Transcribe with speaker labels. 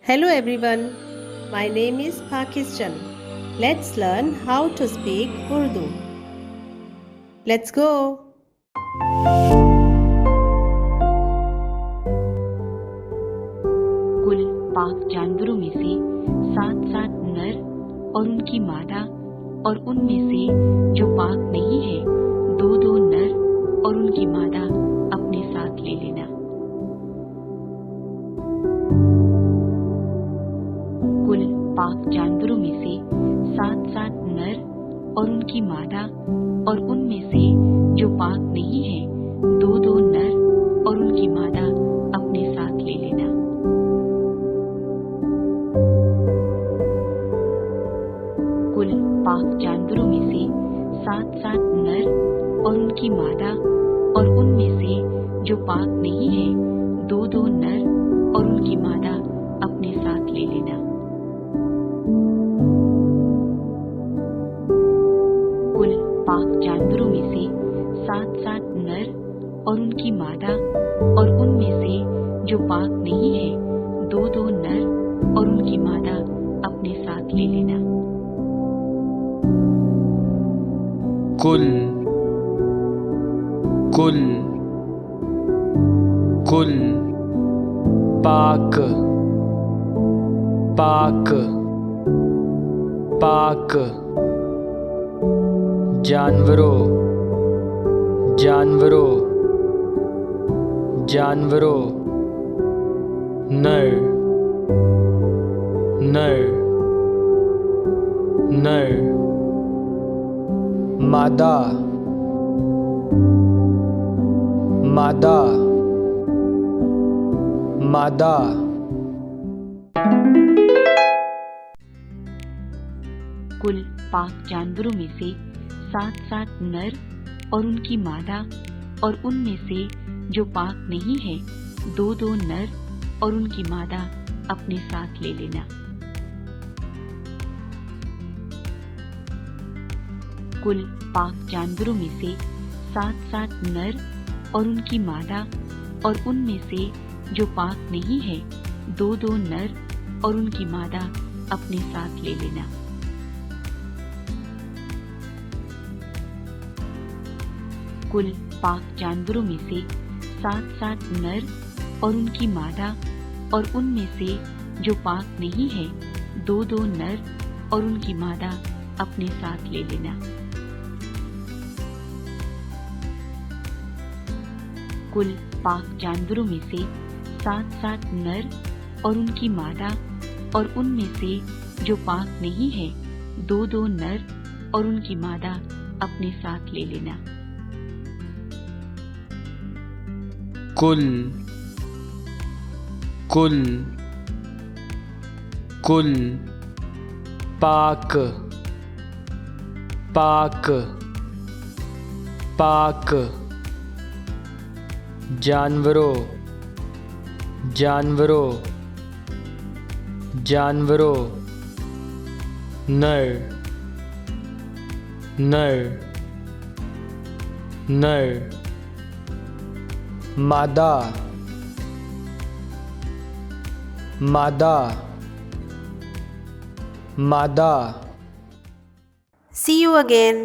Speaker 1: Hello everyone, my name is Pakistan. Let's learn how to speak Urdu. Let's go.
Speaker 2: कुल पाक जानवरों में से 7 नर और उनकी मादा और उनमें से जो पाक नहीं है 2 नर और उनकी मादा अपने साथ ले लेना। कुल पाक जानवरों में से 7 नर और उनकी मादा और उनमें से जो पाक नहीं है 2 नर और उनकी मादा अपने साथ ले लेना। कुल पाक जानवरों में से 7 नर और उनकी मादा और उनमें से जो पाक नहीं है 2 नर और उनकी मादा अपने साथ ले लेना। कुल पाक जानवरों में से 7 नर और उनकी मादा और उनमें से जो पाक नहीं है 2 नर और उनकी मादा अपने साथ ले लेना।
Speaker 3: कुल कुल कुल पाक पाक पाक जानवरों जानवरों जानवरों नर नर नर मादा मादा मादा
Speaker 2: कुल पाक जानवरों में से 7 नर और उनकी मादा और उनमें से जो पाक नहीं है 2 नर और उनकी मादा अपने साथ ले लेना। कुल पाक जानवरों में से 7 नर और उनकी मादा और उनमें से जो पाक नहीं है 2 नर और उनकी मादा अपने साथ ले लेना। कुल पाक जानवरों में से 7 नर और उनकी मादा और उनमें से जो पाक नहीं है 2 नर और उनकी मादा अपने साथ ले लेना। कुल पाक जानवरों में से 7 नर और उनकी मादा और उनमें से जो पाक नहीं है 2 नर और उनकी मादा अपने साथ ले लेना।
Speaker 3: कुल कुल कुल पाक पाक पाक जानवरों जानवरों जानवरों नर नर नर मादा मादा मादा।
Speaker 1: See you again.